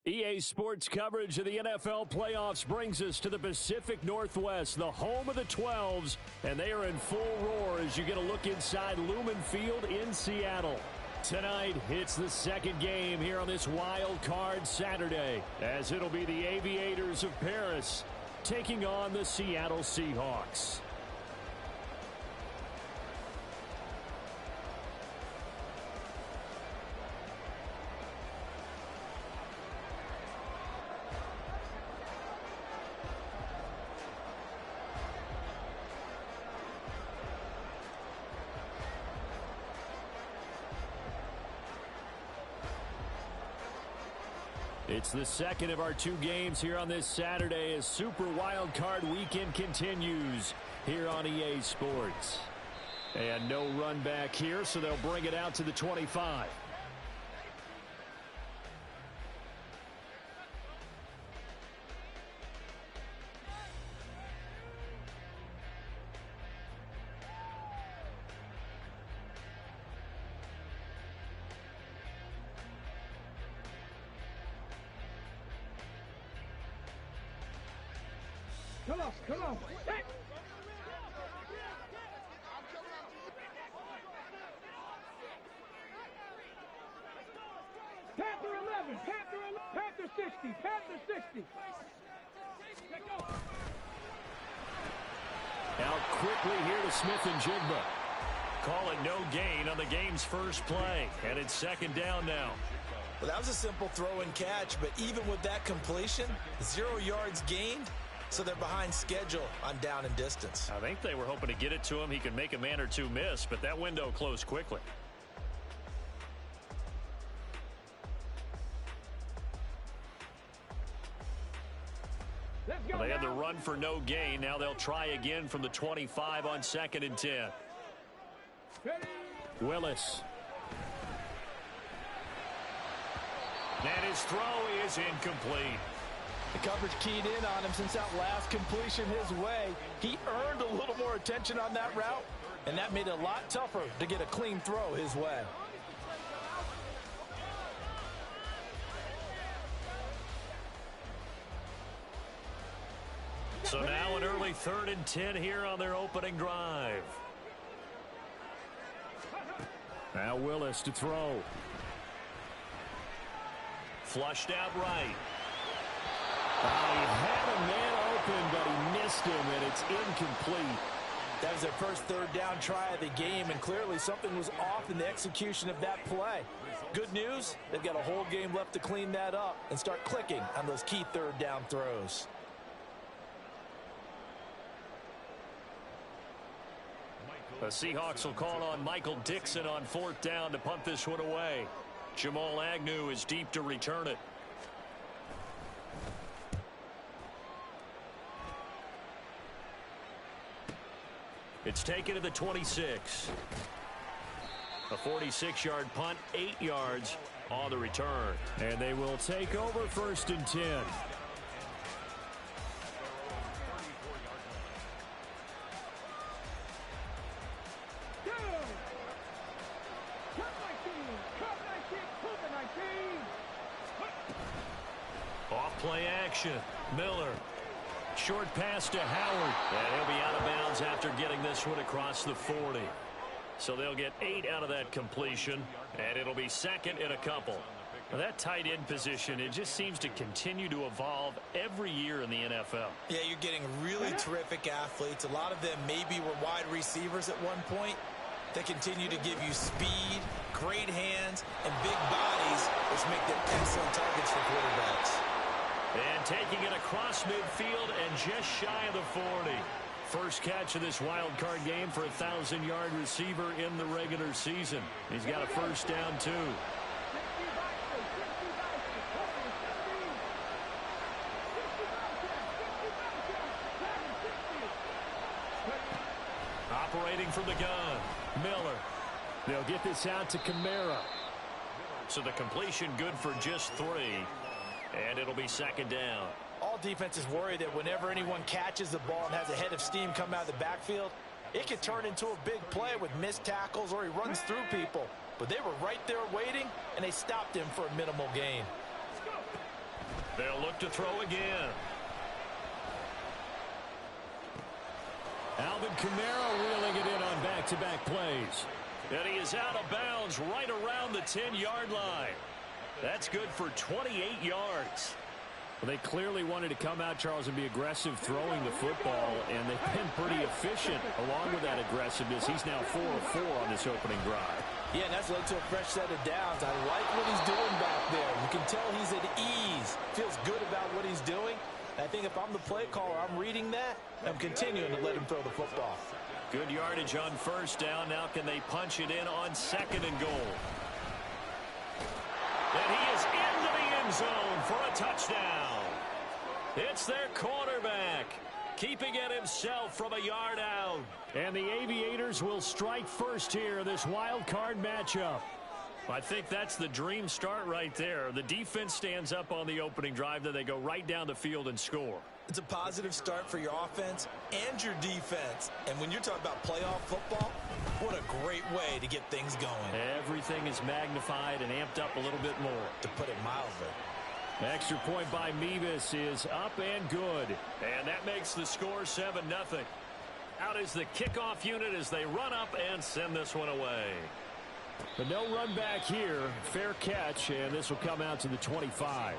EA Sports coverage of the NFL playoffs brings us to the Pacific Northwest, the home of the 12s, and they are in full roar as you get a look inside Lumen Field in Seattle. Tonight, it's the second game here on this wild card Saturday, as it'll be the Aviators of Paris taking on the Seattle Seahawks. It's the second of our two games here on this Saturday as Super Wild Card Weekend continues here on EA Sports. And no run back here, so they'll bring it out to the 25. Come on. Hey. Panther 11, Panther 60, Panther 60. Out quickly here to Smith and Jigba. Call it no gain on the game's first play, and it's second down now. Well, that was a simple throw and catch, but even with that completion, 0 yards gained. So they're behind schedule on down and distance. I think they were hoping to get it to him. He could make a man or two miss, but that window closed quickly. Let's go. They had the run for no gain. Now they'll try again from the 25 on 2nd and 10. Ready. Willis. And his throw is incomplete. The coverage keyed in on him since that last completion his way. He earned a little more attention on that route, and that made it a lot tougher to get a clean throw his way. So now an early 3rd and 10 here on their opening drive. Now Willis to throw. Flushed out right. He had a man open, but he missed him, and it's incomplete. That was their first 3rd down try of the game, and clearly something was off in the execution of that play. Good news, they've got a whole game left to clean that up and start clicking on those key 3rd down throws. The Seahawks will call on Michael Dixon on 4th down to punt this one away. Jamal Agnew is deep to return it. It's taken to the 26. A 46-yard punt, 8 yards on the return. And they will take over 1st and 10. Off play action. Miller. Short pass to Howard. And he'll be out of bounds after getting this one across the 40. So they'll get 8 out of that completion, and it'll be 2nd and a couple. Now that tight end position, it just seems to continue to evolve every year in the NFL. Yeah, you're getting really terrific athletes. A lot of them maybe were wide receivers at one point. They continue to give you speed, great hands, and big bodies, which make them excellent targets for quarterbacks. And taking it across midfield and just shy of the 40. First catch of this wild card game for a 1,000-yard receiver in the regular season. He's got a first down, too. Operating from the gun, Miller. They'll get this out to Kamara. So the completion good for just 3. And it'll be 2nd down. All defenses worry that whenever anyone catches the ball and has a head of steam come out of the backfield, it could turn into a big play with missed tackles or he runs through people. But they were right there waiting, and they stopped him for a minimal gain. They'll look to throw again. Alvin Kamara reeling it in on back-to-back plays. And he is out of bounds right around the 10-yard line. That's good for 28 yards. Well, they clearly wanted to come out, Charles, and be aggressive throwing the football, and they've been pretty efficient along with that aggressiveness. He's now 4 of 4 on this opening drive. Yeah, and that's led to a fresh set of downs. I like what he's doing back there. You can tell he's at ease. Feels good about what he's doing. I think if I'm the play caller, I'm reading that. I'm continuing to let him throw the football. Good yardage on first down. Now can they punch it in on 2nd and goal? And he is into the end zone for a touchdown. It's their quarterback, keeping it himself from a yard out. And the Aviators will strike first here in this wild card matchup. I think that's the dream start right there. The defense stands up on the opening drive, then they go right down the field and score. It's a positive start for your offense and your defense. And when you're talking about playoff football, what a great way to get things going. Everything is magnified and amped up a little bit more. To put it mildly. Extra point by Mevis is up and good. And that makes the score 7-0. Out is the kickoff unit as they run up and send this one away. But no run back here. Fair catch, and this will come out to the 25.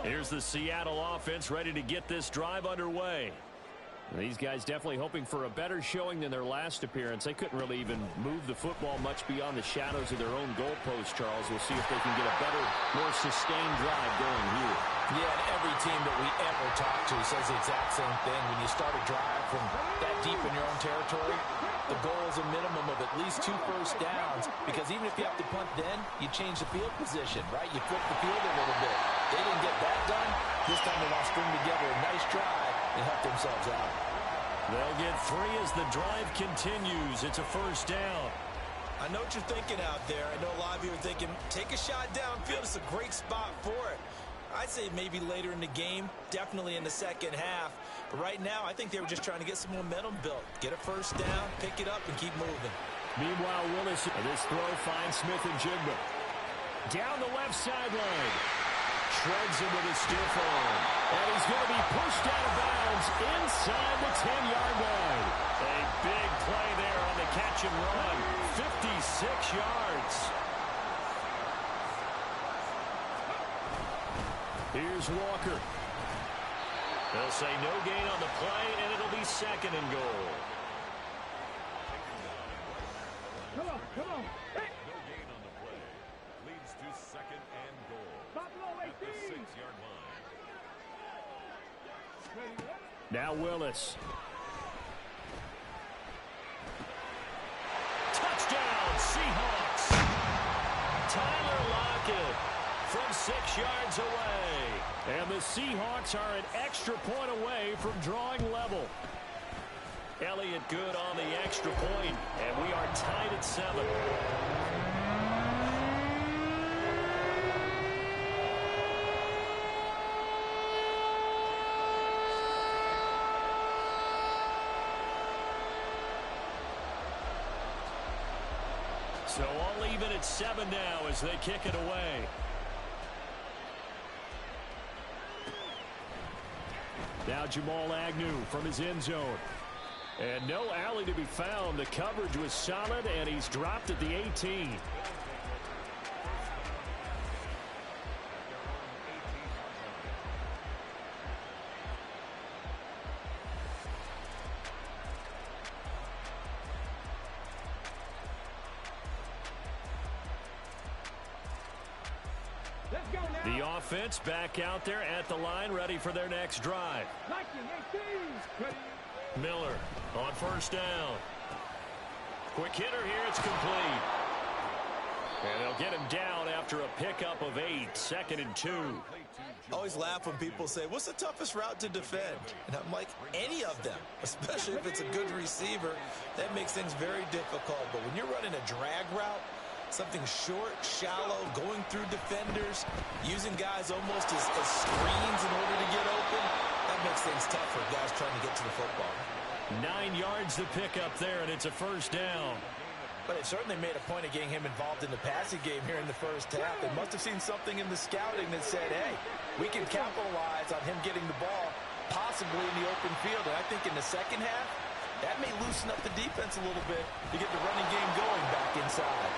Here's the Seattle offense ready to get this drive underway. These guys definitely hoping for a better showing than their last appearance. They couldn't really even move the football much beyond the shadows of their own goalpost, Charles. We'll see if they can get a better, more sustained drive going here. Yeah, and every team that we ever talk to says the exact same thing. When you start a drive from that deep in your own territory, the goal is a minimum of at least 2 first downs, because even if you have to punt then, you change the field position, right? You flip the field a little bit. They didn't get that done. This time they want to string together a nice drive and help themselves out. They'll get 3 as the drive continues. It's a first down. I know what you're thinking out there. I know a lot of you are thinking, take a shot downfield. It's a great spot for it. I'd say maybe later in the game, definitely in the second half. But right now, I think they were just trying to get some momentum built. Get a first down, pick it up, and keep moving. Meanwhile, Willis, this throw finds Smith and Jigba. Down the left sideline. Shreds him with a stiff arm. And he's going to be pushed out of bounds inside the 10-yard line. A big play there on the catch and run. 56 yards. Here's Walker. They'll say no gain on the play, and it'll be 2nd and goal. Come on, come on. Hey. No gain on the play. Leads to 2nd and goal. Buffalo At the 18. 6-yard line. Now Willis. Touchdown, Seahawks. Tyler Lockett from 6 yards away. And the Seahawks are an extra point away from drawing level. Elliott good on the extra point, and we are tied at 7. So all even at 7 now as they kick it away. Now Jamal Agnew from his end zone. And no alley to be found. The coverage was solid, and he's dropped at the 18. Let's go now. The offense back out there at the line, ready for their next drive. 19-18. Miller on first down. Quick hitter here, it's complete. And they'll get him down after a pickup of 8, 2nd and 2. I always laugh when people say, what's the toughest route to defend? And I'm like, any of them, especially if it's a good receiver. That makes things very difficult. But when you're running a drag route, Something short, shallow, going through defenders, using guys almost as screens in order to get open. That makes things tough for guys trying to get to the football. 9 yards to pick up there, and it's a first down. But it certainly made a point of getting him involved in the passing game here in the first half. They must have seen something in the scouting that said, hey, we can capitalize on him getting the ball possibly in the open field. And I think in the second half, that may loosen up the defense a little bit to get the running game going back inside.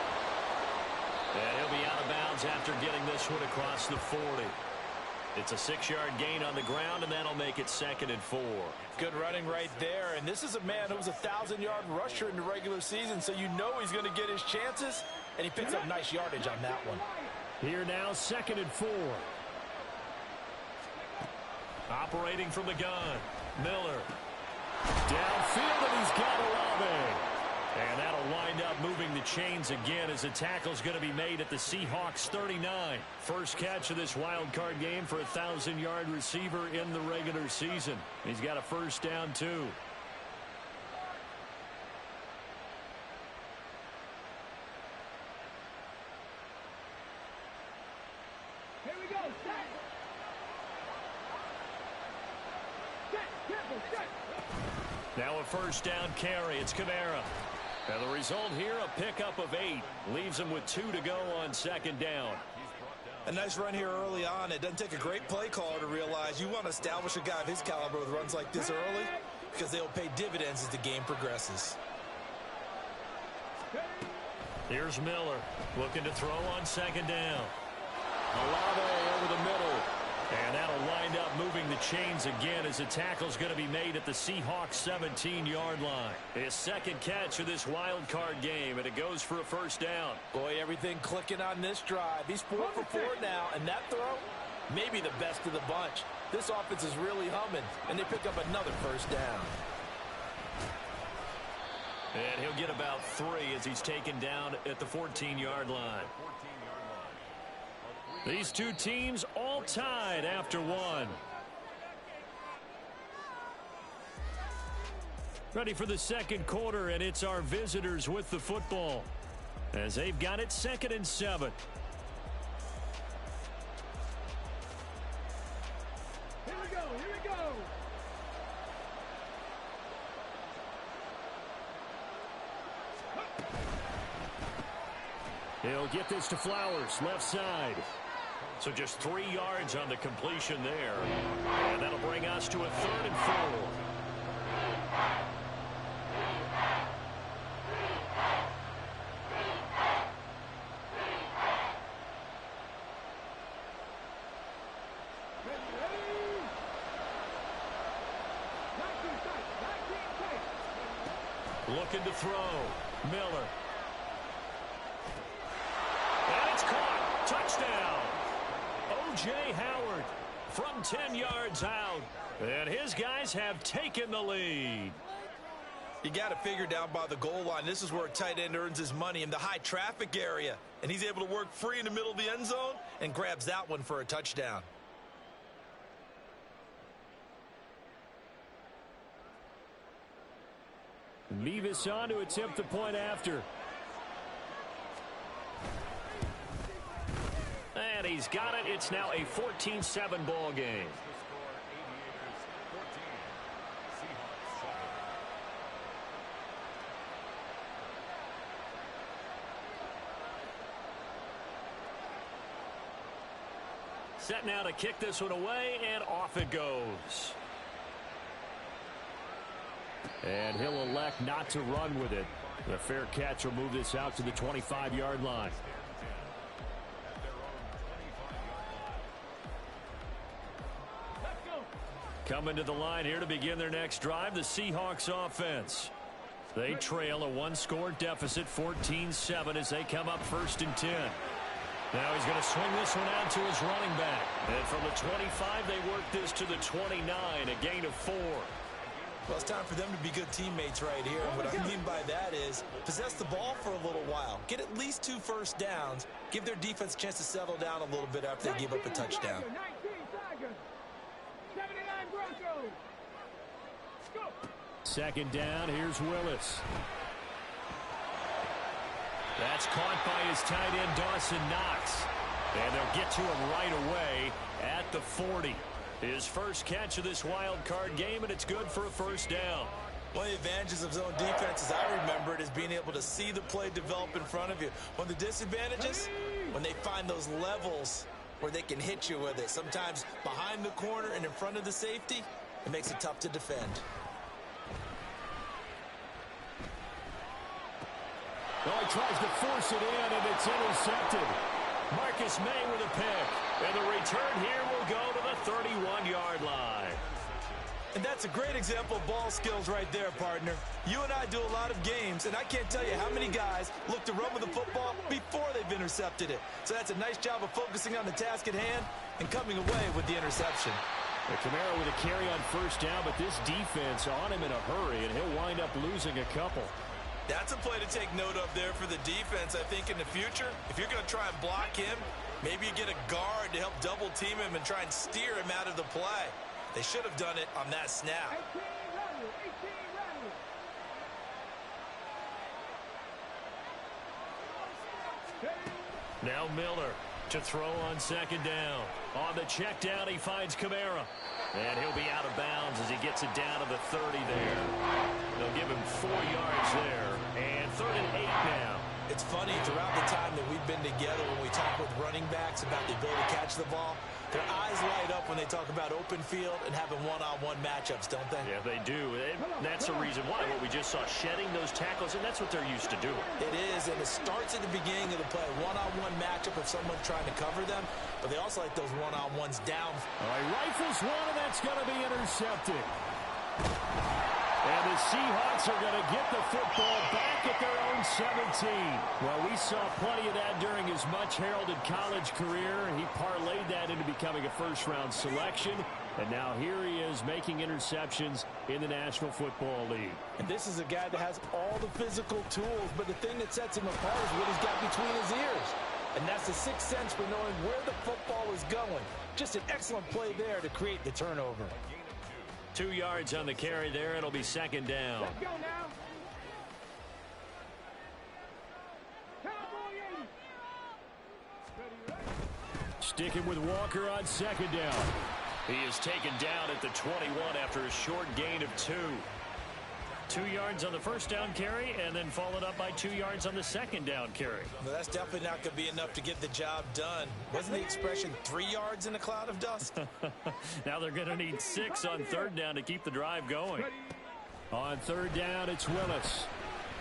And he'll be out of bounds after getting this one across the 40. It's a 6-yard gain on the ground, and that'll make it 2nd and 4. Good running right there. And this is a man who was a 1,000-yard rusher in the regular season, so you know he's going to get his chances, and he picks up nice yardage on that one. Here now, 2nd and 4. Operating from the gun, Miller. Downfield, and he's got Olave. And that'll wind up moving the chains again as the tackle's going to be made at the Seahawks 39. First catch of this wild card game for a 1,000-yard receiver in the regular season. He's got a first down, too. Here we go. Set. Now a first down carry. It's Kamara. And the result here, a pickup of 8. Leaves him with 2 to go on 2nd down. A nice run here early on. It doesn't take a great play caller to realize you want to establish a guy of his caliber with runs like this early because they'll pay dividends as the game progresses. Here's Miller looking to throw on 2nd down. Olave over the middle. And that'll wind up moving the chains again as the tackle's going to be made at the Seahawks 17-yard line. His 2nd catch of this wild card game, and it goes for a first down. Boy, everything clicking on this drive. He's 4 for 4 now, and that throw, maybe the best of the bunch. This offense is really humming, and they pick up another first down. And he'll get about 3 as he's taken down at the 14-yard line. These two teams all tied after 1. Ready for the 2nd quarter, and it's our visitors with the football as they've got it 2nd and 7. Here we go. He'll get this to Flowers, left side. So just 3 yards on the completion there. And that'll bring us to a 3rd and 4. Looking to throw. Miller. And it's caught. Touchdown. O.J. Howard from 10 yards out. And his guys have taken the lead. You got to figure down by the goal line. This is where a tight end earns his money in the high traffic area. And he's able to work free in the middle of the end zone and grabs that one for a touchdown. Mevis on to attempt the point after. And he's got it. It's now a 14-7 ball game. Set now to kick this one away, and off it goes. And he'll elect not to run with it. The fair catch will move this out to the 25-yard line. Coming to the line here to begin their next drive, the Seahawks offense. They trail a 1-score deficit, 14-7, as they come up 1st and 10. Now he's going to swing this one out to his running back. And from the 25, they work this to the 29, a gain of 4. Well, it's time for them to be good teammates right here. And what I mean by that is possess the ball for a little while. Get at least 2 first downs. Give their defense a chance to settle down a little bit after they give up a touchdown. 19 Tigers, 79 Broncos. Go. 2nd down, here's Willis. That's caught by his tight end, Dawson Knox. And they'll get to him right away at the 40. His first catch of this wild card game, and it's good for a first down. One of the advantages of zone defense, as I remember it, is being able to see the play develop in front of you. One of the disadvantages, when they find those levels where they can hit you with it. Sometimes behind the corner and in front of the safety, it makes it tough to defend. Oh, he tries to force it in, and it's intercepted. Marcus May with a pick. And the return here will go to the 31-yard line. And that's a great example of ball skills right there, partner. You and I do a lot of games, and I can't tell you how many guys look to run with the football before they've intercepted it. So that's a nice job of focusing on the task at hand and coming away with the interception. Kamara with a carry on first down, but this defense on him in a hurry, and he'll wind up losing a couple. That's a play to take note of there for the defense, I think, in the future. If you're going to try and block him, maybe you get a guard to help double team him and try and steer him out of the play. They should have done it on that snap. 18 run. Now Miller to throw on second down. On the check down, he finds Kamara. And he'll be out of bounds as he gets it down to the 30 there. They'll give him 4 yards there. And 3rd and 8 now. It's funny, throughout the time that we've been together, when we talk with running backs about the ability to catch the ball, their eyes light up when they talk about open field and having one-on-one matchups, don't they? Yeah, they do. And that's the reason why. What we just saw, shedding those tackles, and that's what they're used to doing. It is, and it starts at the beginning of the play. One-on-one matchup if someone's trying to cover them, but they also like those one-on-ones down. All right, rifles one, and that's going to be intercepted. And the Seahawks are going to get the football back at their own 17. Well, we saw plenty of that during his much-heralded college career. He parlayed that into becoming a first-round selection. And now here he is making interceptions in the National Football League. And this is a guy that has all the physical tools, but the thing that sets him apart is what he's got between his ears. And that's the sixth sense for knowing where the football is going. Just an excellent play there to create the turnover. 2 yards on the carry there. It'll be second down. Let's go now. Cowboy 80. Sticking with Walker on second down. He is taken down at the 21 after a short gain of 2. 2 yards on the first down carry, and then followed up by 2 yards on the second down carry. Well, that's definitely not going to be enough to get the job done. Wasn't the expression 3 yards in a cloud of dust? Now they're going to need 6 on third down to keep the drive going. On third down, it's Willis.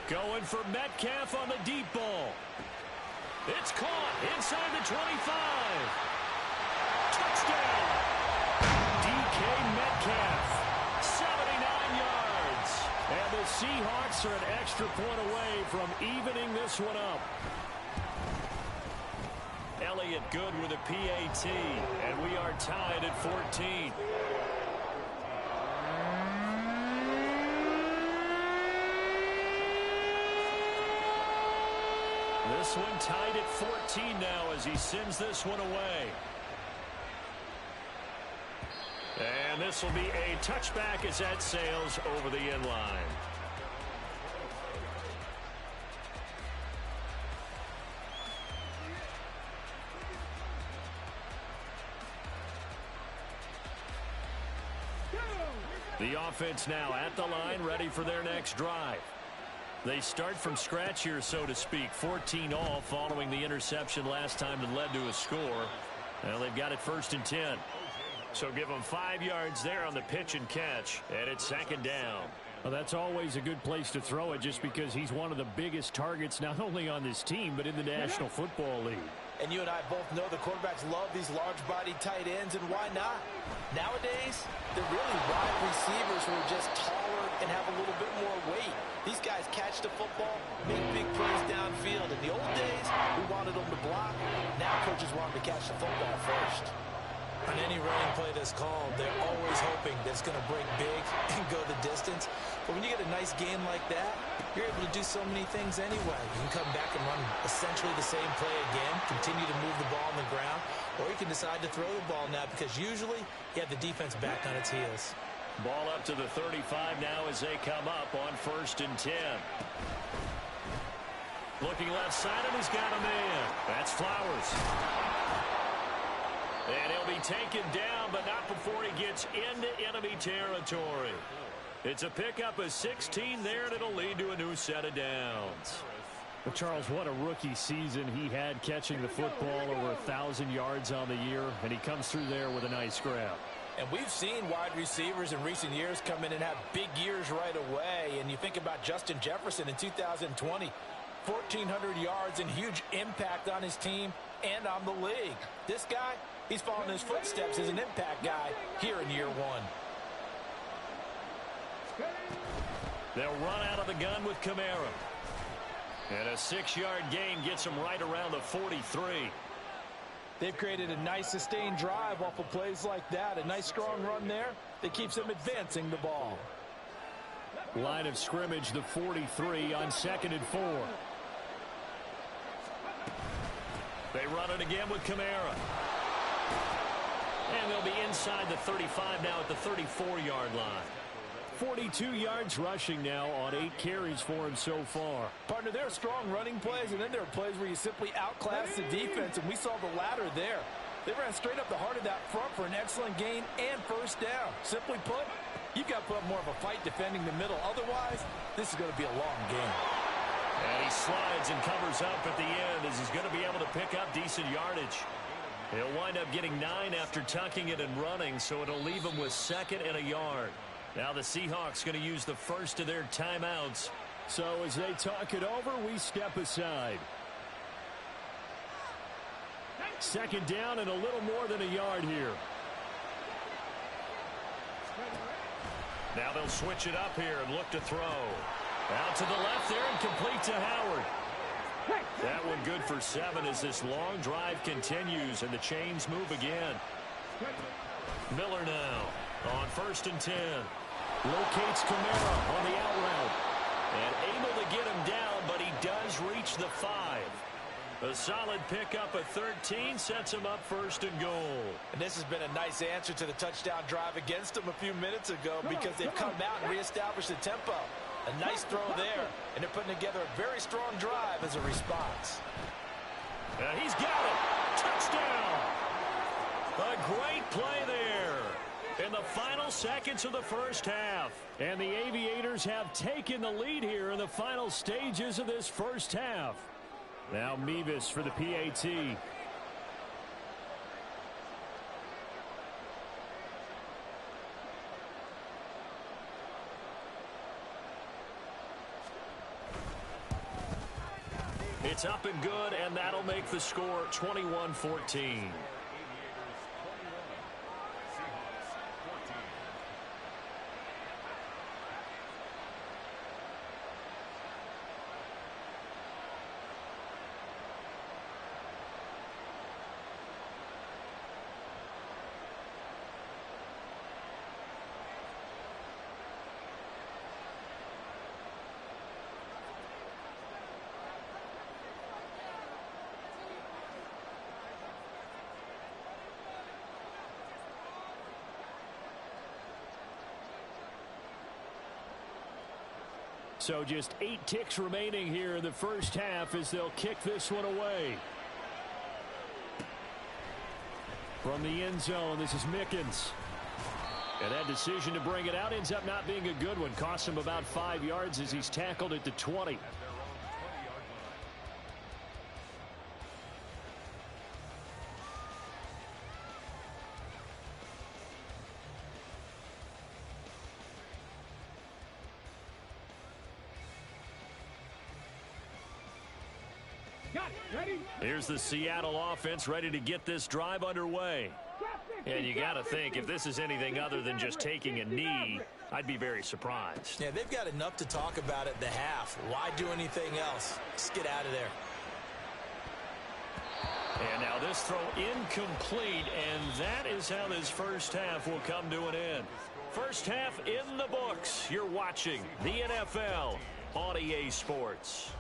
Going for Metcalf on the deep ball. It's caught inside the 25. Touchdown! DK Metcalf, 79 yards. And the Seahawks are an extra point away from evening this one up. Elliott good with a PAT, and we are tied at 14. This one tied at 14 now as he sends this one away. And this will be a touchback as that sails over the end line. The offense now at the line, ready for their next drive. They start from scratch here, so to speak. 14 all following the interception last time that led to a score. Well, they've got it 1st and 10. So give them 5 yards there on the pitch and catch, and it's second down. Well, that's always a good place to throw it just because he's one of the biggest targets not only on this team but in the National Football League. And you and I both know the quarterbacks love these large-bodied tight ends, and why not? Nowadays, they're really wide receivers who are just taller and have a little bit more weight. These guys catch the football, make big plays downfield. In the old days, we wanted them to block. Now coaches want them to catch the football first. On any running play that's called, they're always hoping that it's going to break big and go the distance. But when you get a nice game like that, you're able to do so many things anyway. You can come back and run essentially the same play again, continue to move the ball on the ground, or you can decide to throw the ball now because usually you have the defense back on its heels. Ball up to the 35 now as they come up on 1st and 10. Looking left side, and he's got a man. That's Flowers. And he'll be taken down, but not before he gets into enemy territory. It's a pickup of 16 there, and it'll lead to a new set of downs. Well, Charles, what a rookie season he had catching the football, over 1,000 yards on the year, and he comes through there with a nice grab. And we've seen wide receivers in recent years come in and have big years right away. And you think about Justin Jefferson in 2020, 1,400 yards and huge impact on his team and on the league. This guy, he's following his footsteps as an impact guy here in year one. They'll run out of the gun with Kamara. And a 6-yard gain gets him right around the 43. They've created a nice sustained drive off of plays like that. A nice strong run there that keeps them advancing the ball. Line of scrimmage, the 43 on 2nd and 4. They run it again with Kamara. And they'll be inside the 35 now at the 34-yard line. 42 yards rushing now on 8 carries for him so far. Partner, there are strong running plays, and then there are plays where you simply outclass the defense, and we saw the latter there. They ran straight up the heart of that front for an excellent gain and first down. Simply put, you've got to put up more of a fight defending the middle. Otherwise, this is going to be a long game. And he slides and covers up at the end as he's going to be able to pick up decent yardage. He'll wind up getting 9 after tucking it and running, so it'll leave him with 2nd and a yard. Now the Seahawks going to use the first of their timeouts. So as they talk it over, we step aside. 2nd down and a little more than a yard here. Now they'll switch it up here and look to throw. Out to the left there and complete to Howard. That one good for 7 as this long drive continues and the chains move again. Miller now on 1st and 10. Locates Kamara on the out route. And able to get him down, but he does reach the 5. A solid pickup of 13 sets him up 1st and goal. And this has been a nice answer to the touchdown drive against them a few minutes ago because they've come out and reestablished the tempo. A nice throw there, and they're putting together a very strong drive as a response. He's got it. Touchdown. A great play there in the final seconds of the first half. And the Aviators have taken the lead here in the final stages of this first half. Now Mevis for the PAT. It's up and good, and that'll make the score 21-14. So just 8 ticks remaining here in the first half as they'll kick this one away. From the end zone, this is Mickens. And that decision to bring it out ends up not being a good one. Costs him about 5 yards as he's tackled at the 20. Here's the Seattle offense ready to get this drive underway. And you got to think, if this is anything other than just taking a knee, I'd be very surprised. Yeah, they've got enough to talk about at the half. Why do anything else? Just get out of there. And now this throw incomplete, and that is how this first half will come to an end. First half in the books. You're watching the NFL on EA Sports.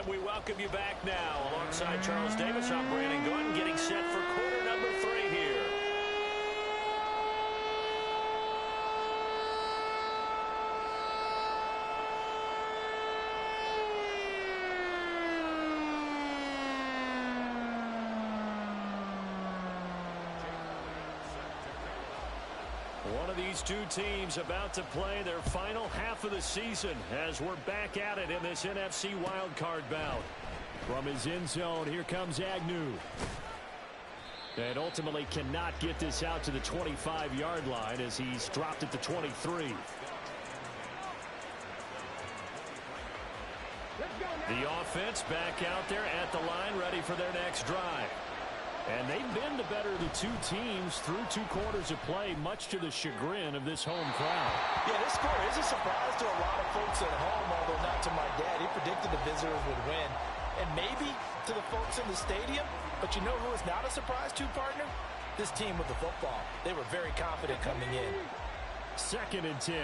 We welcome you back now. Alongside Charles Davis, I'm Brandon Gunn, getting set for quarter number 3 here. One of these two teams about to play their final half of the season as we're back at it in this NFC wildcard bout. From his end zone, here comes Agnew. And ultimately cannot get this out to the 25-yard line as he's dropped at the 23. The offense back out there at the line, ready for their next drive. And they've been the better of the two teams through 2 quarters of play, much to the chagrin of this home crowd. Yeah, this score is a surprise to a lot of folks at home, although not to my dad. He predicted the visitors would win. And maybe to the folks in the stadium. But you know who is not a surprise to, partner? This team with the football. They were very confident coming in. 2nd and 10.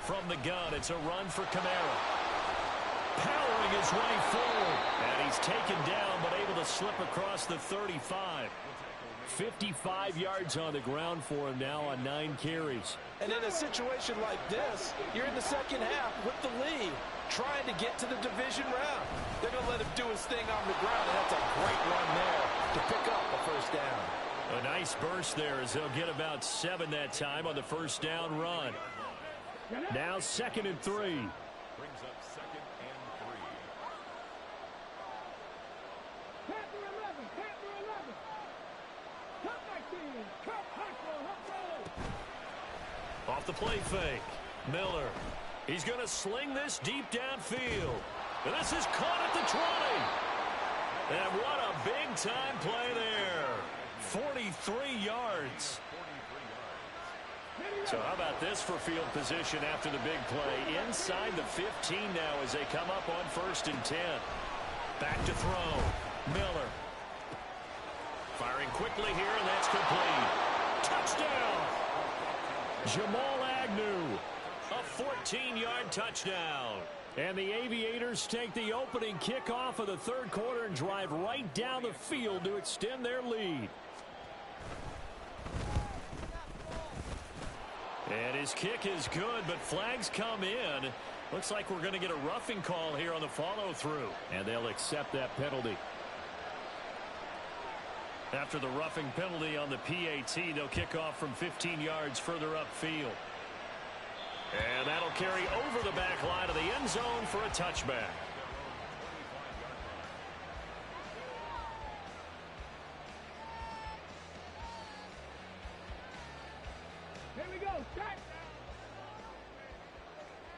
From the gun, it's a run for Kamara. Powering his way forward. And he's taken down, but able to slip across the 35. 55 yards on the ground for him now on 9 carries. And in a situation like this, you're in the second half with the lead, trying to get to the division round. They're going to let him do his thing on the ground, and that's a great run there to pick up a first down. A nice burst there as they'll get about 7 that time on the first down run. Now 2nd and 3. Brings up 2nd and 3. Panther 11, Panther 11. Cut back in, cut hustle, Off the play fake. Miller. He's going to sling this deep downfield. And this is caught at the 20. And what a big-time play there. 43 yards. So how about this for field position after the big play? Inside the 15 now as they come up on 1st and 10. Back to throw. Miller. Firing quickly here, and that's complete. Touchdown! Jamal Agnew. A 14-yard touchdown. And the Aviators take the opening kickoff of the 3rd quarter and drive right down the field to extend their lead. And his kick is good, but flags come in. Looks like we're going to get a roughing call here on the follow-through. And they'll accept that penalty. After the roughing penalty on the PAT, they'll kick off from 15 yards further upfield. And that'll carry over the back line of the end zone for a touchback. Here we go, set.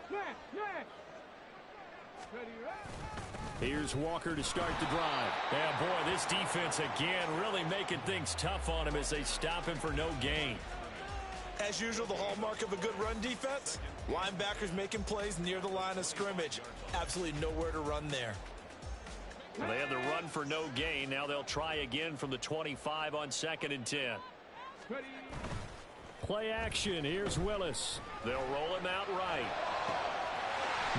Snap, snap. Ready, Here's Walker to start the drive. Yeah, boy, this defense again really making things tough on him as they stop him for no gain. As usual, the hallmark of a good run defense, linebackers making plays near the line of scrimmage. Absolutely nowhere to run there. Well, they had the run for no gain. Now they'll try again from the 25 on 2nd and 10. ready. Play action. Here's Willis. They'll roll him out right.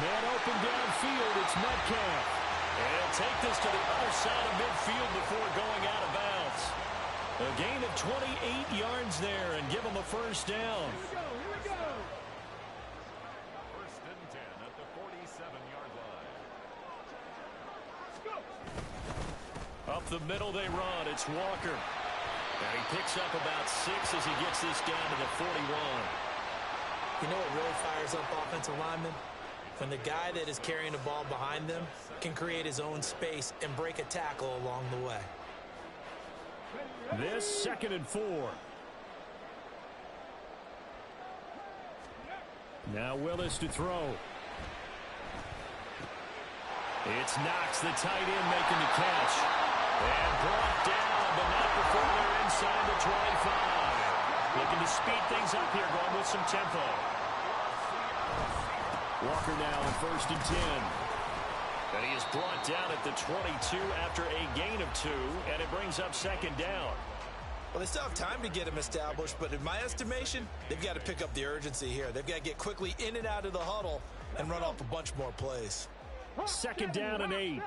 Man open downfield. It's Metcalf. And he'll take this to the other side of midfield before going out of bounds. A gain of 28 yards there and give him a first down. Here we go. 1st and 10 at the 47-yard line. Let's go. Up the middle they run. It's Walker. And he picks up about 6 as he gets this down to the 41. You know what really fires up offensive linemen? When the guy that is carrying the ball behind them can create his own space and break a tackle along the way. This 2nd and 4. Now Willis to throw. It's Knox, the tight end, making the catch. And brought down, but not before they're inside the 25. Looking to speed things up here, going with some tempo. Walker now on 1st and 10. And he is brought down at the 22 after a gain of 2, and it brings up 2nd down. Well, they still have time to get him established, but in my estimation, they've got to pick up the urgency here. They've got to get quickly in and out of the huddle and run off a bunch more plays. Second down and 8.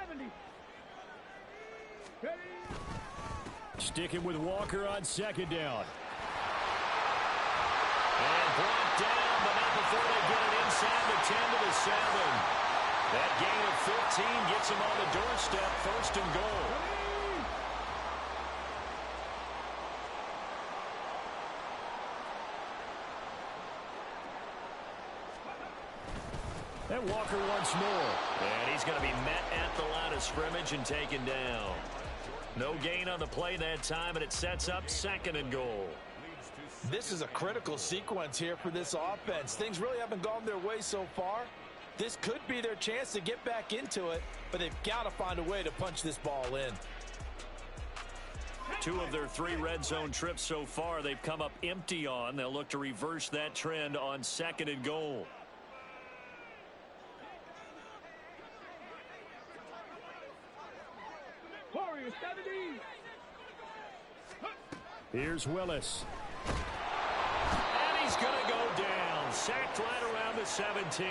Sticking with Walker on second down. And brought down, but not before they get it inside the 10 to the 7. That gain of 15 gets them on the doorstep, first and goal. And Walker once more. And he's going to be met at the line of scrimmage and taken down. No gain on the play that time, and it sets up second and goal. This is a critical sequence here for this offense. Things really haven't gone their way so far. This could be their chance to get back into it, but they've got to find a way to punch this ball in. 2 of their 3 red zone trips so far they've come up empty on. They'll look to reverse that trend on second and goal. Here's Willis. And he's going to go down. Sacked right around the 17.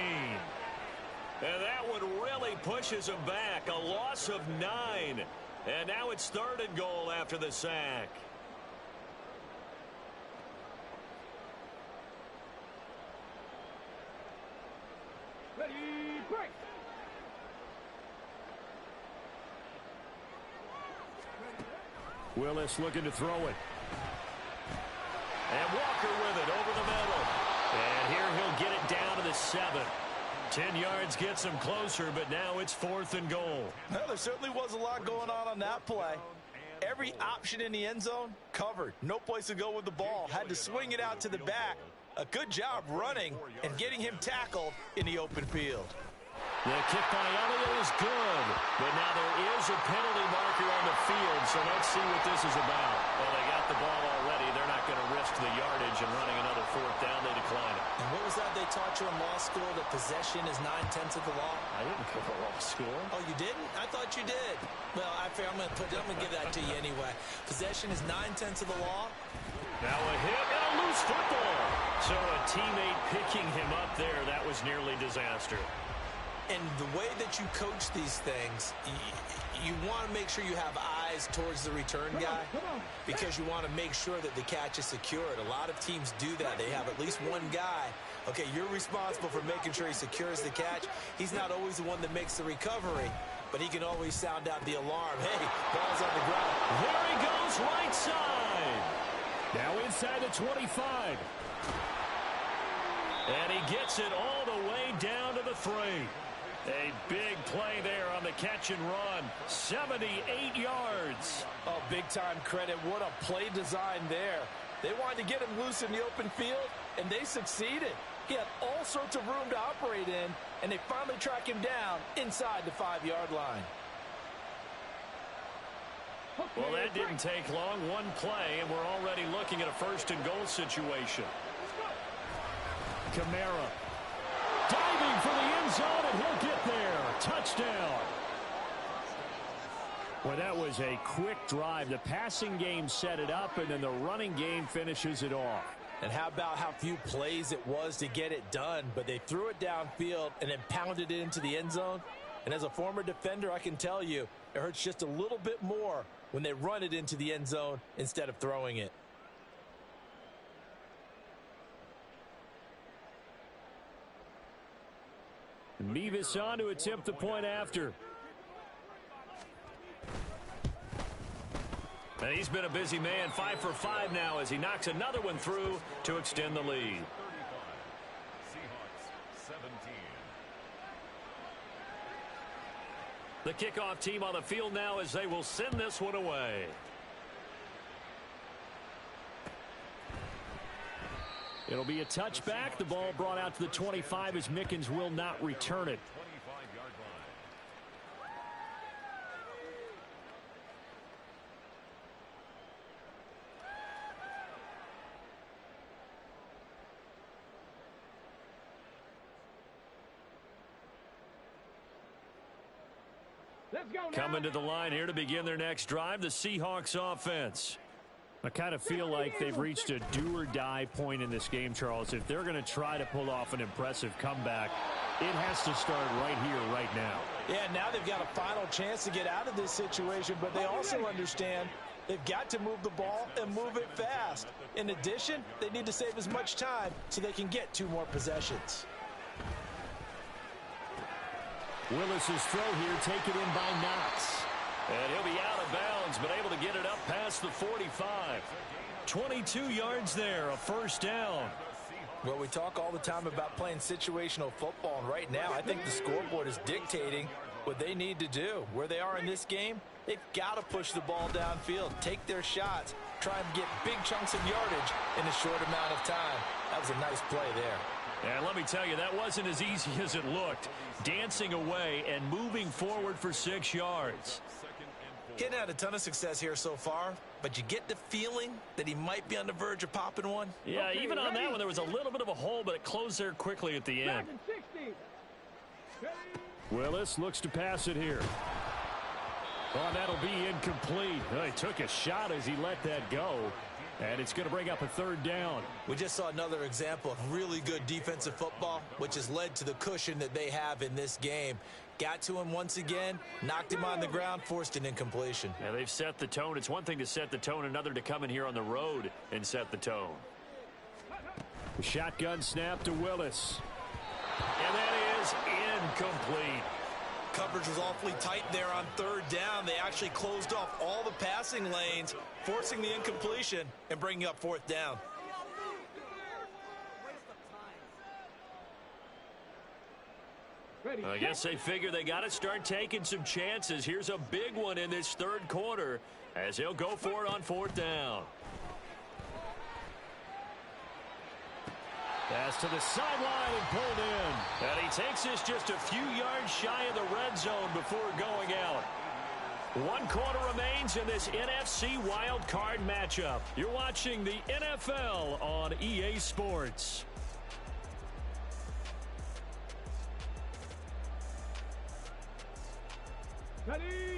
And that one really pushes him back. A loss of 9. And now it's third and goal after the sack. Ready, break. Willis looking to throw it. And Walker with it over the middle. And here he'll get it down to the 7. 10 yards gets him closer, but now it's fourth and goal. Well, there certainly was a lot going on that play. Every option in the end zone covered. No place to go with the ball. Had to swing it out to the back. A good job running and getting him tackled in the open field. The kick by Elliott is good, but now there is a penalty marker on the field, so let's see what this is about. Well, they got the ball already. They're not going to risk the yardage and running another fourth down. They decline it. And what was that they taught you in law school, that possession is 9/10 of the law? I didn't go to law school. Oh, you didn't? I thought you did. Well, I'm going to give that to you anyway. Possession is 9/10 of the law. Now a hit and a loose football. So a teammate picking him up there, that was nearly disaster. And the way that you coach these things, you want to make sure you have eyes towards the return guy because you want to make sure that the catch is secured. A lot of teams do that. They have at least one guy. Okay, you're responsible for making sure he secures the catch. He's not always the one that makes the recovery, but he can always sound out the alarm. Hey, ball's on the ground. There he goes, right side. Now inside the 25. And he gets it all the way down to the 3. A big play there on the catch and run. 78 yards. Oh, big-time credit. What a play design there. They wanted to get him loose in the open field, and they succeeded. He had all sorts of room to operate in, and they finally track him down inside the 5-yard line. Well, that didn't take long. One play, and we're already looking at a first and goal situation. Kamara diving for the end zone, and he'll get there. Touchdown. Well, that was a quick drive. The passing game set it up, and then the running game finishes it off. And how about how few plays it was to get it done, but they threw it downfield and then pounded it into the end zone. And as a former defender, I can tell you, it hurts just a little bit more when they run it into the end zone instead of throwing it. Mevis on to attempt the point after. And he's been a busy man, 5 for 5 now as he knocks another one through to extend the lead. Seahawks 17. The kickoff team on the field now as they will send this one away. It'll be a touchback. The ball brought out to the 25 as Mickens will not return it. 25-yard Let's go now. Coming to the line here to begin their next drive, the Seahawks offense. I kind of feel like they've reached a do-or-die point in this game, Charles. If they're going to try to pull off an impressive comeback, it has to start right here, right now. Yeah, now they've got a final chance to get out of this situation, but they also understand they've got to move the ball and move it fast. In addition, they need to save as much time so they can get 2 more possessions. Willis's throw here taken in by Knox. And he'll be out of bounds, but able to get it up past the 45. 22 yards there, a first down. Well, we talk all the time about playing situational football, and right now I think the scoreboard is dictating what they need to do. Where they are in this game, they've got to push the ball downfield, take their shots, try and get big chunks of yardage in a short amount of time. That was a nice play there. And let me tell you, that wasn't as easy as it looked. Dancing away and moving forward for 6 yards. Getting had a ton of success here so far, but you get the feeling that he might be on the verge of popping one. Yeah, even on that one, there was a little bit of a hole, but it closed there quickly at the end. Willis looks to pass it here. Oh, that'll be incomplete. Oh, he took a shot as he let that go, and it's going to bring up a third down. We just saw another example of really good defensive football, which has led to the cushion that they have in this game. Got to him once again, knocked him on the ground, forced an incompletion. Yeah, they've set the tone. It's one thing to set the tone, another to come in here on the road and set the tone. Shotgun snap to Willis. And that is incomplete. Coverage was awfully tight there on third down. They actually closed off all the passing lanes, forcing the incompletion and bringing up fourth down. I guess they figure they got to start taking some chances. Here's a big one in this third quarter as he'll go for it on fourth down. Pass to the sideline and pulled in. And he takes this just a few yards shy of the red zone before going out. 1 quarter remains in this NFC Wild Card matchup. You're watching the NFL on EA Sports.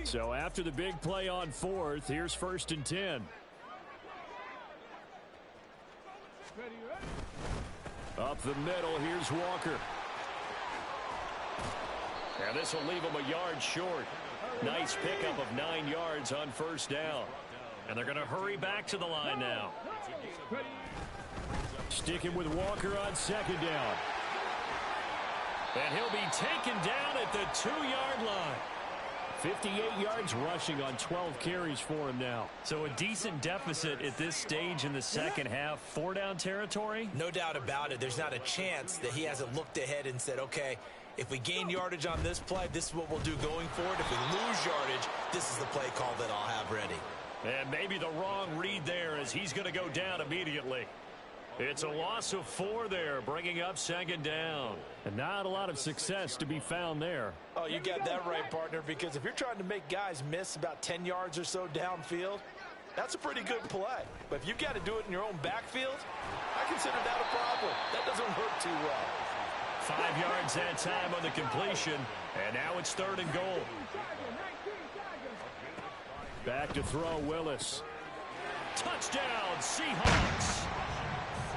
So after the big play on fourth, here's 1st and 10. Up the middle, here's Walker. And this will leave him a yard short. Nice pickup of 9 yards on first down. And they're going to hurry back to the line now. Sticking with Walker on 2nd down. And he'll be taken down at the 2-yard line. 58 yards rushing on 12 carries for him now. So a decent deficit at this stage in the second half. 4-down territory? No doubt about it. There's not a chance that he hasn't looked ahead and said, okay, if we gain yardage on this play, this is what we'll do going forward. If we lose yardage, this is the play call that I'll have ready. And maybe the wrong read there as he's going to go down immediately. It's a loss of 4 there, bringing up 2nd down. And not a lot of success to be found there. Oh, you got that right, partner, because if you're trying to make guys miss about 10 yards or so downfield, that's a pretty good play. But if you've got to do it in your own backfield, I consider that a problem. That doesn't work too well. 5 yards that time on the completion, and now it's 3rd and goal. Back to throw, Willis. Touchdown, Seahawks.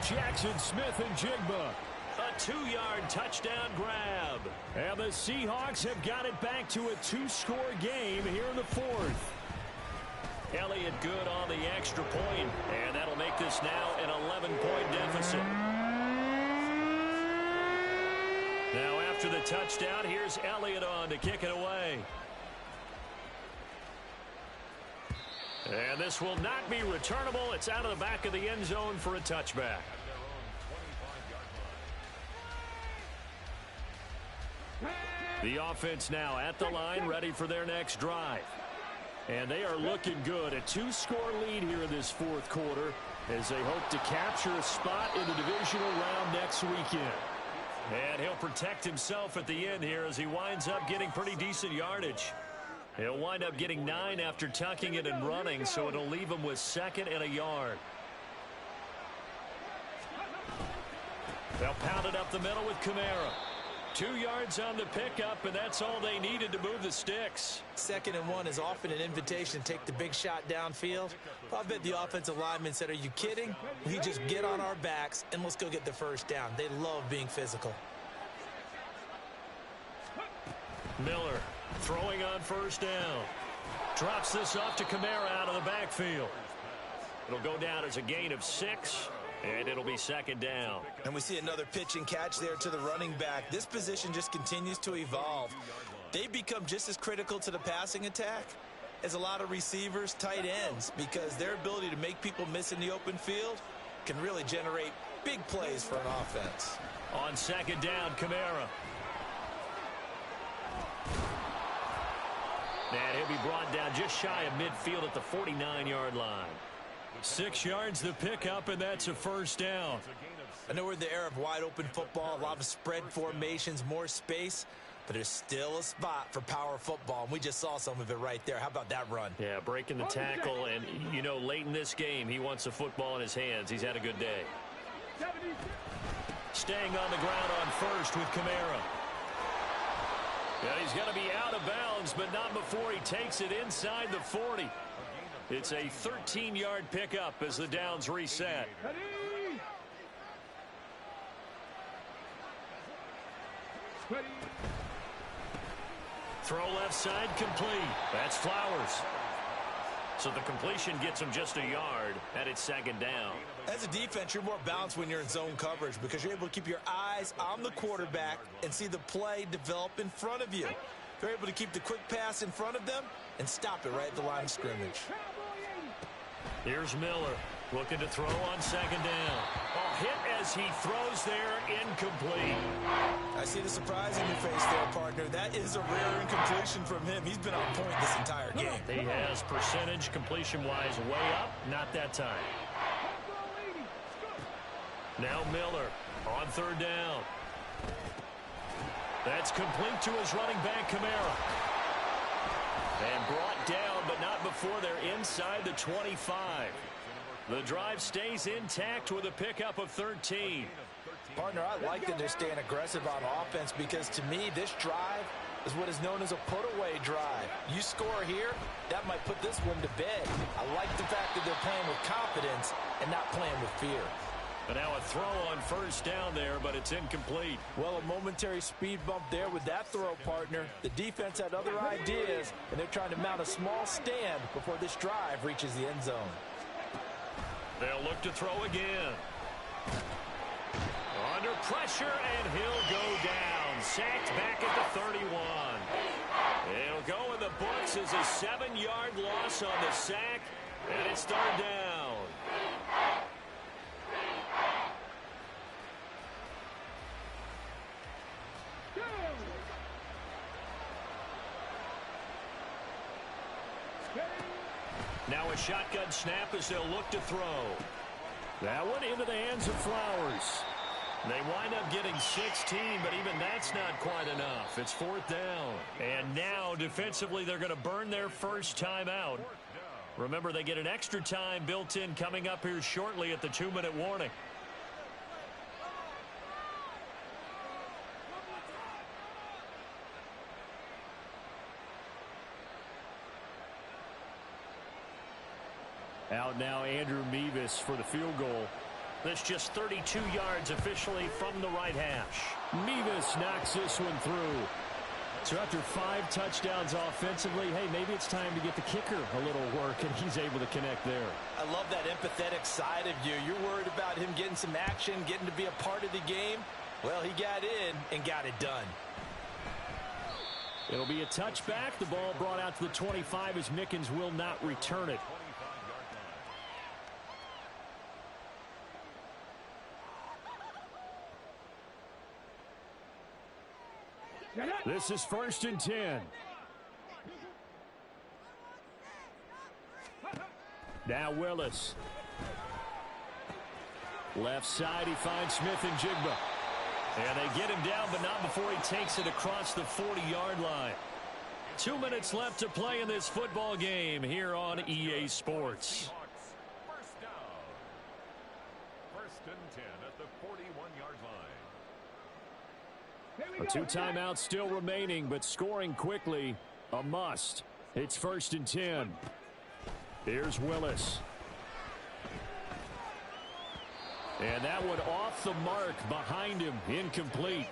Jackson Smith and Jigba. A 2-yard touchdown grab. And the Seahawks have got it back to a 2-score game here in the 4th. Elliott good on the extra point, and that'll make this now an 11-point deficit. Now after the touchdown, here's Elliott on to kick it away. And this will not be returnable. It's out of the back of the end zone for a touchback. The offense now at the line, ready for their next drive. And they are looking good. A 2-score lead here in this 4th quarter as they hope to capture a spot in the divisional round next weekend. And he'll protect himself at the end here as he winds up getting pretty decent yardage. He'll wind up getting 9 after tucking it and running, so it'll leave him with 2nd and a yard. They'll pound it up the middle with Kamara. 2 yards on the pickup, and that's all they needed to move the sticks. 2nd and 1 is often an invitation to take the big shot downfield. I bet the offensive lineman said, are you kidding? We just get on our backs and let's go get the first down. They love being physical. Miller throwing on 1st down. Drops this off to Kamara out of the backfield. It'll go down as a gain of 6. And it'll be 2nd down. And we see another pitch and catch there to the running back. This position just continues to evolve. They become just as critical to the passing attack as a lot of receivers, tight ends, because their ability to make people miss in the open field can really generate big plays for an offense. On 2nd down, Kamara. And he'll be brought down just shy of midfield at the 49-yard line. 6 yards the pickup, and that's a 1st down. I know we're in the era of wide-open football, a lot of spread formations, more space, but there's still a spot for power football, and we just saw some of it right there. How about that run? Yeah, breaking the tackle, and, you know, late in this game, he wants the football in his hands. He's had a good day. Staying on the ground on 1st with Kamara. Yeah, he's going to be out of bounds, but not before he takes it inside the 40. It's a 13-yard pickup as the downs reset. Throw left side complete. That's Flowers. So the completion gets him just a yard, and it's 2nd down. As a defense, you're more balanced when you're in zone coverage because you're able to keep your eyes on the quarterback and see the play develop in front of you. You're able to keep the quick pass in front of them and stop it right at the line of scrimmage. Here's Miller looking to throw on 2nd down. Oh, hit as he throws there, incomplete. I see the surprise in your face there, partner. That is a rare incompletion from him. He's been on point this entire game. He has percentage completion-wise way up, not that time. Now Miller on 3rd down. That's complete to his running back, Kamara. And brought down, but not before they're inside the 25. The drive stays intact with a pickup of 13. Partner, I like that they're staying aggressive on offense because, to me, this drive is what is known as a put-away drive. You score here, that might put this one to bed. I like the fact that they're playing with confidence and not playing with fear. But now a throw on 1st down there, but it's incomplete. Well, a momentary speed bump there with that throw, partner. The defense had other ideas, and they're trying to mount a small stand before this drive reaches the end zone. They'll look to throw again. Under pressure, and he'll go down. Sacked back at the 31. It'll go in the books as a 7-yard loss on the sack, and it's 3rd down. Now a shotgun snap as they'll look to throw. That one into the hands of Flowers. They wind up getting 16, but even that's not quite enough. It's 4th down. And now defensively they're going to burn their first time out. Remember, they get an extra time built in coming up here shortly at the 2-minute warning. Out now, Andrew Mevis for the field goal. That's just 32 yards officially from the right hash. Mevis knocks this one through. So after 5 touchdowns offensively, hey, maybe it's time to get the kicker a little work, and he's able to connect there. I love that empathetic side of you. You're worried about him getting some action, getting to be a part of the game. Well, he got in and got it done. It'll be a touchback. The ball brought out to the 25 as Mickens will not return it. This is 1st and 10. Now Willis. Left side, he finds Smith and Jigba. And they get him down, but not before he takes it across the 40-yard line. 2 minutes left to play in this football game here on EA Sports. First down. 1st and 10 at the 41-yard line. Two timeouts still remaining, but scoring quickly, a must. It's 1st and 10. Here's Willis. And that one off the mark behind him, incomplete.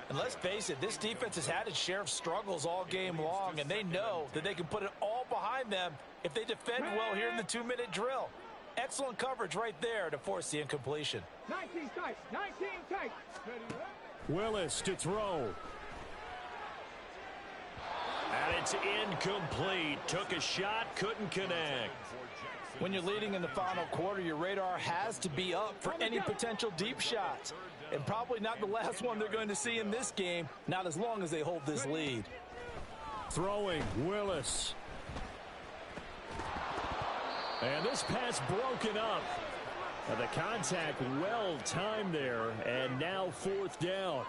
And let's face it, this defense has had its share of struggles all game long, and they know that they can put it all behind them if they defend well here in the 2-minute drill. Excellent coverage right there to force the incompletion. 19 tight, 19 tight. Willis to throw. And it's incomplete. Took a shot, couldn't connect. When you're leading in the final quarter, your radar has to be up for any potential deep shots. And probably not the last one they're going to see in this game, not as long as they hold this lead. Throwing, Willis. And this pass broken up. And the contact well timed there, and now 4th down.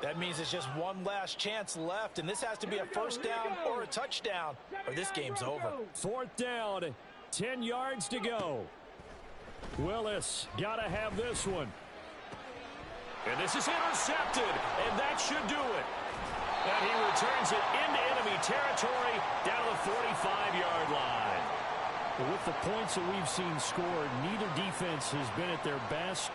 That means it's just one last chance left, and this has to be a 1st down or a touchdown, or this game's over. 4th down, 10 yards to go. Willis got to have this one. And this is intercepted, and that should do it. And he returns it into enemy territory down the 45-yard line. With the points that we've seen scored, neither defense has been at their best.